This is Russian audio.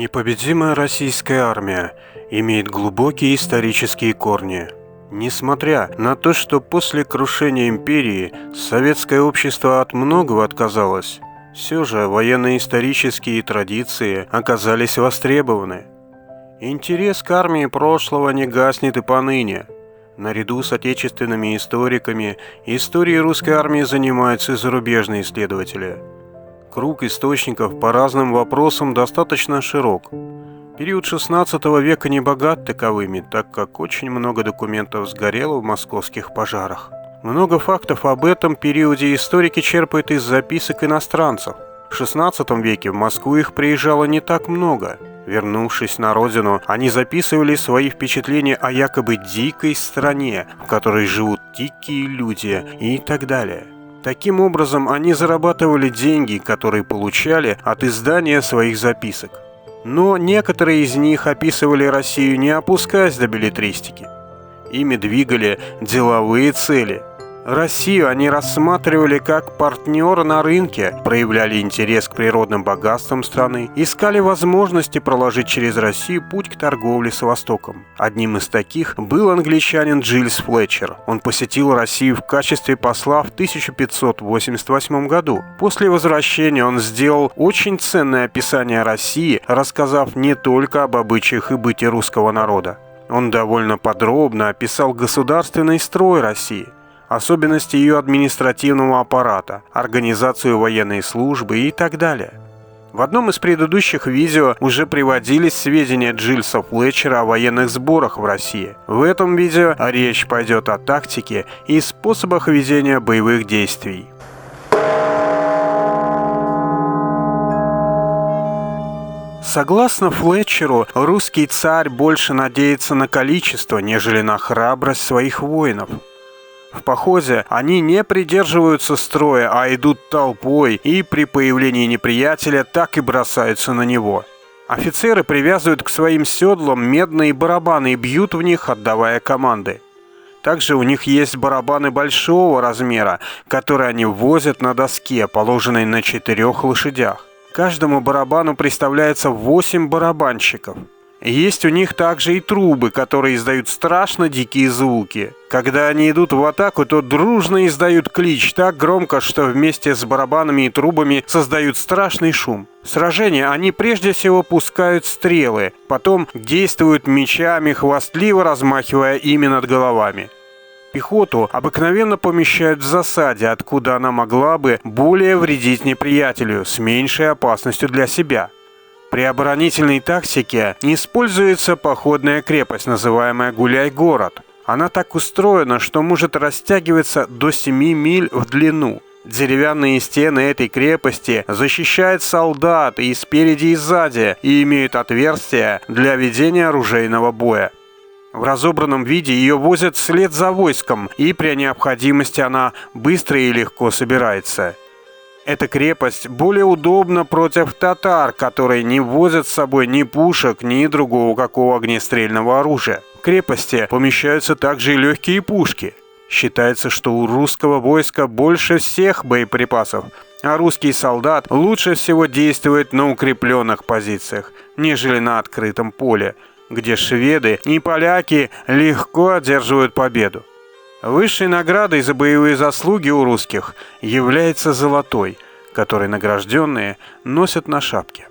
Непобедимая российская армия имеет глубокие исторические корни. Несмотря на то, что после крушения империи советское общество от многого отказалось, все же военно-исторические традиции оказались востребованы. Интерес к армии прошлого не гаснет и поныне. Наряду с отечественными историками историей русской армии занимаются и зарубежные исследователи. Круг источников по разным вопросам достаточно широк. Период XVI века не богат таковыми, так как очень много документов сгорело в московских пожарах. Много фактов об этом периоде историки черпают из записок иностранцев. В XVI веке в Москву их приезжало не так много. Вернувшись на родину, они записывали свои впечатления о якобы дикой стране, в которой живут дикие люди и так далее. Таким образом, они зарабатывали деньги, которые получали от издания своих записок. Но некоторые из них описывали Россию, не опускаясь до беллетристики. Ими двигали деловые цели. Россию они рассматривали как партнера на рынке, проявляли интерес к природным богатствам страны, искали возможности проложить через Россию путь к торговле с Востоком. Одним из таких был англичанин Джильс Флетчер. Он посетил Россию в качестве посла в 1588 году. После возвращения он сделал очень ценное описание России, рассказав не только об обычаях и быте русского народа. Он довольно подробно описал государственный строй России, особенности ее административного аппарата, организацию военной службы и так далее. В одном из предыдущих видео уже приводились сведения Джильса Флетчера о военных сборах в России. В этом видео речь пойдет о тактике и способах ведения боевых действий. Согласно Флетчеру, русский царь больше надеется на количество, нежели на храбрость своих воинов. В походе они не придерживаются строя, а идут толпой и при появлении неприятеля так и бросаются на него. Офицеры привязывают к своим седлам медные барабаны и бьют в них, отдавая команды. Также у них есть барабаны большого размера, которые они возят на доске, положенной на 4 лошадях. Каждому барабану представляется 8 барабанщиков. Есть у них также и трубы, которые издают страшно дикие звуки. Когда они идут в атаку, то дружно издают клич так громко, что вместе с барабанами и трубами создают страшный шум. В сражении они прежде всего пускают стрелы, потом действуют мечами, хвастливо размахивая ими над головами. Пехоту обыкновенно помещают в засаде, откуда она могла бы более вредить неприятелю с меньшей опасностью для себя. При оборонительной тактике не используется походная крепость, называемая Гуляй-город. Она так устроена, что может растягиваться до 7 миль в длину. Деревянные стены этой крепости защищают солдат и спереди, и сзади, и имеют отверстия для ведения оружейного боя. В разобранном виде ее возят вслед за войском, и при необходимости она быстро и легко собирается. Эта крепость более удобна против татар, которые не возят с собой ни пушек, ни другого какого огнестрельного оружия. В крепости помещаются также и легкие пушки. Считается, что у русского войска больше всех боеприпасов, а русский солдат лучше всего действует на укрепленных позициях, нежели на открытом поле, где шведы и поляки легко одерживают победу. Высшей наградой за боевые заслуги у русских является золотой, который награжденные носят на шапке.